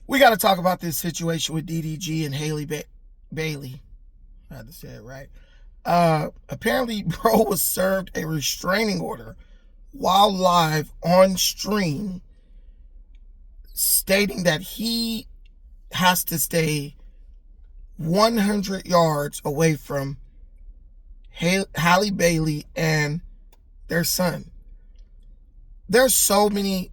We got to talk about this situation with DDG and Bailey. I had to say it right. Apparently, bro was served a restraining order while live on stream, stating that he has to stay 100 yards away from Halle Bailey and their son. There's so many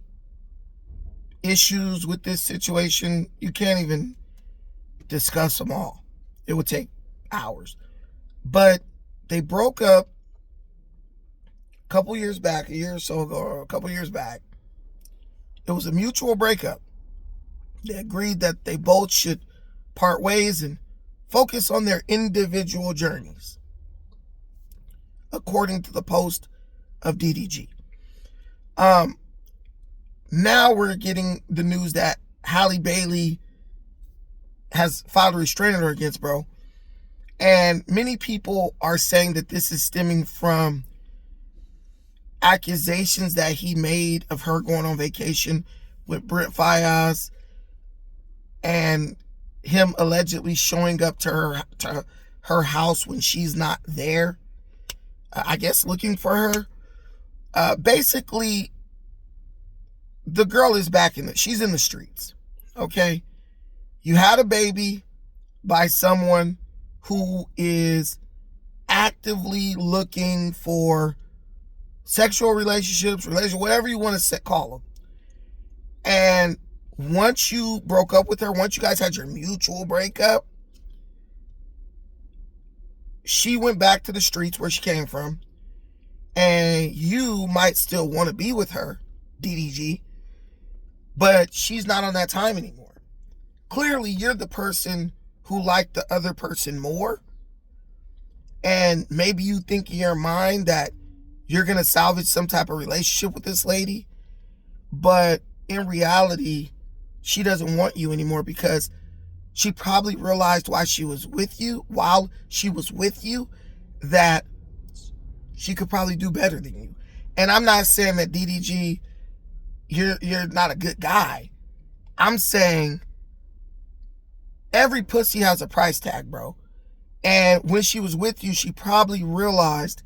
issues with this situation. You can't even discuss them all. It would take hours. But they broke up a couple years back, a year or so ago, or a couple years back. It was a mutual breakup. They agreed that they both should part ways and focus on their individual journeys, according to the post of DDG. Now we're getting the news that Halle Bailey has filed a restraining order against bro. And many people are saying that this is stemming from accusations that he made of her going on vacation with Brent Fayez and him allegedly showing up to her house when she's not there. I guess looking for her. Basically, the girl is back she's in the streets. Okay? You had a baby by someone who is actively looking for sexual relationships, whatever you want to call them. And once you broke up with her, once you guys had your mutual breakup, she went back to the streets where she came from. And you might still want to be with her, DDG, but she's not on that time anymore. Clearly, you're the person who liked the other person more. And maybe you think in your mind that you're going to salvage some type of relationship with this lady. But in reality, she doesn't want you anymore because she probably realized while she was with you, that she could probably do better than you. And I'm not saying that DDG, you're not a good guy. I'm saying every pussy has a price tag, bro. And when she was with you, she probably realized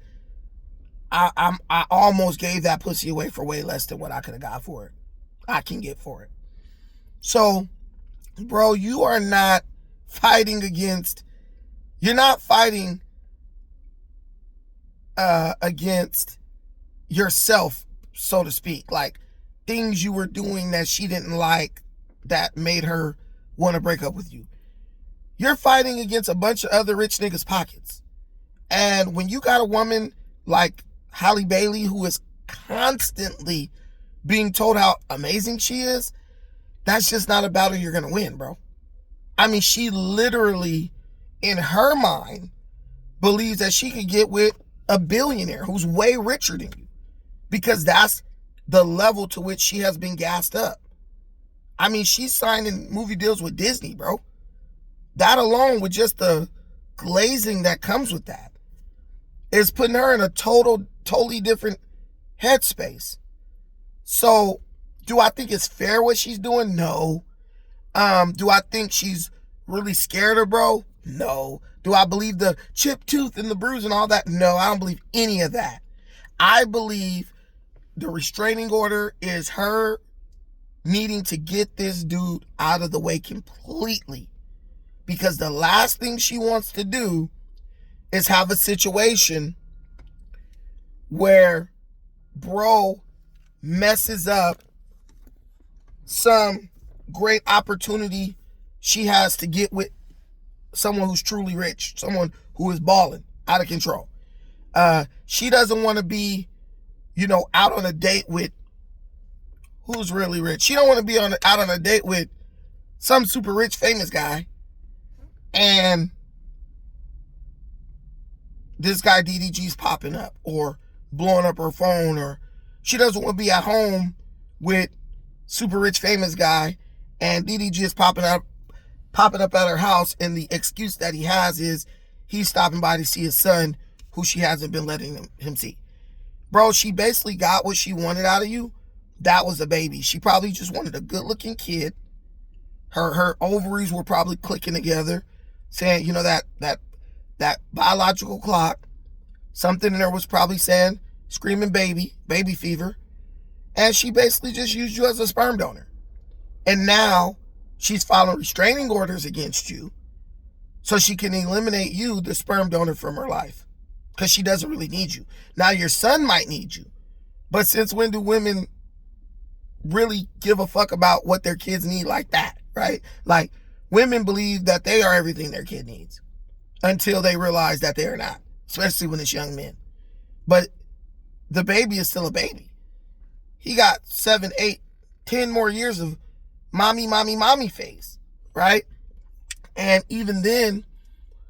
I almost gave that pussy away for way less than what I could have got for it. I can get for it. So, bro, you are not fighting against against yourself, so to speak. Like things you were doing that she didn't like that made her want to break up with you. You're fighting against a bunch of other rich niggas' pockets. And when you got a woman like Halle Bailey who is constantly being told how amazing she is, that's just not a battle you're going to win, bro. I mean, she literally, in her mind, believes that she could get with a billionaire who's way richer than you because that's the level to which she has been gassed up. I mean, she's signing movie deals with Disney, bro. That alone, with just the glazing that comes with that, is putting her in a totally different headspace. So, do I think it's fair what she's doing? No. Do I think she's really scared of bro? No. Do I believe the chipped tooth and the bruise and all that? No, I don't believe any of that. I believe the restraining order is her needing to get this dude out of the way completely. Because the last thing she wants to do is have a situation where bro messes up some great opportunity she has to get with someone who's truly rich, someone who is balling out of control. She doesn't want to be, out on a date with who's really rich. She don't want to be out on a date with some super rich famous guy. And this guy DDG's popping up or blowing up her phone, or she doesn't want to be at home with super rich famous guy and DDG is popping up at her house, and the excuse that he has is he's stopping by to see his son, who she hasn't been letting him see. Bro, she basically got what she wanted out of you. That was a baby. She probably just wanted a good looking kid. Her ovaries were probably clicking together, saying, that biological clock, something in there was probably saying, screaming baby fever. And she basically just used you as a sperm donor. And now she's filing restraining orders against you so she can eliminate you, the sperm donor, from her life. Because she doesn't really need you. Now your son might need you. But since when do women really give a fuck about what their kids need like that, right? Like, women believe that they are everything their kid needs until they realize that they are not, especially when it's young men. But the baby is still a baby. He got 7, 8, 10 more years of mommy phase, right? And even then,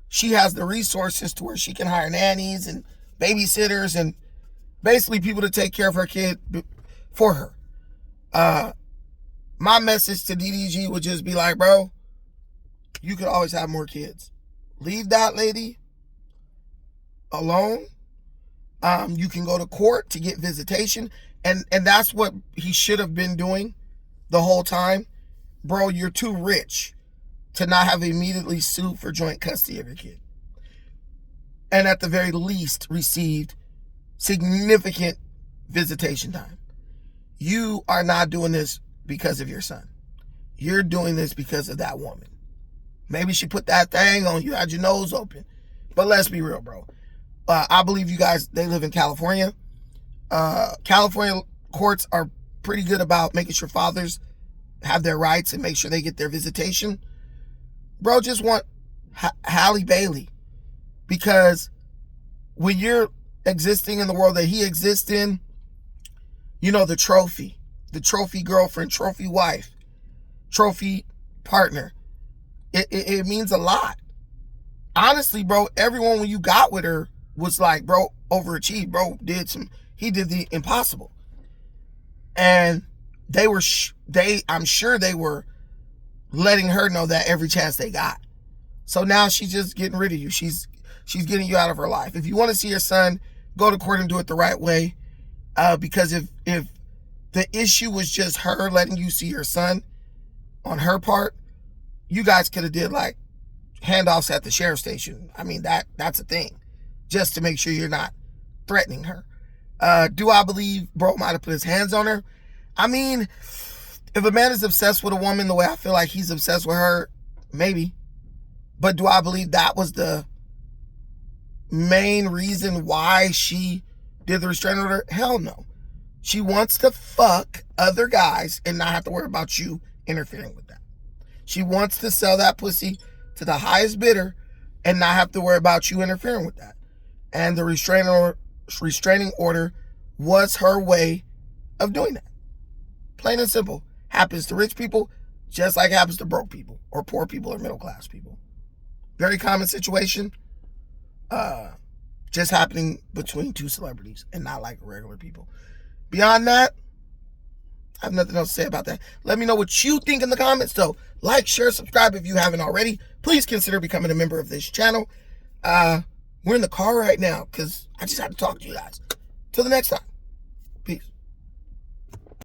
she has the resources to where she can hire nannies and babysitters and basically people to take care of her kid for her. My message to DDG would just be like, bro, you could always have more kids. Leave that lady alone. You can go to court to get visitation. And that's what he should have been doing the whole time. Bro, you're too rich to not have immediately sued for joint custody of your kid. And at the very least, received significant visitation time. You are not doing this because of your son. You're doing this because of that woman. Maybe she put that thing on you, had your nose open. But let's be real, bro. I believe you guys, they live in California. California courts are pretty good about making sure fathers have their rights and make sure they get their visitation. Bro, just want Halle Bailey. Because when you're existing in the world that he exists in, the trophy girlfriend, trophy wife, trophy partner, it means a lot. Honestly, bro, everyone when you got with her was like, bro, overachieved, bro, he did the impossible. And they were, I'm sure they were letting her know that every chance they got. So now she's just getting rid of you. She's getting you out of her life. If you want to see your son, go to court and do it the right way. Because if the issue was just her letting you see your son on her part, you guys could have did like handoffs at the sheriff's station. I mean, that's a thing. Just to make sure you're not threatening her. Do I believe bro might have put his hands on her? I mean, if a man is obsessed with a woman the way I feel like he's obsessed with her, maybe. But do I believe that was the main reason why she did the restraining order? Hell no. She wants to fuck other guys and not have to worry about you interfering with that. She wants to sell that pussy to the highest bidder and not have to worry about you interfering with that. And the restraining order was her way of doing that. Plain and simple. Happens to rich people just like happens to broke people or poor people or middle class people. Very common situation. Just happening between two celebrities and not like regular people. Beyond that, I have nothing else to say about that. Let me know what you think in the comments though. Like, share, subscribe if you haven't already. Please consider becoming a member of this channel. We're in the car right now because I just had to talk to you guys. Till the next time. Peace.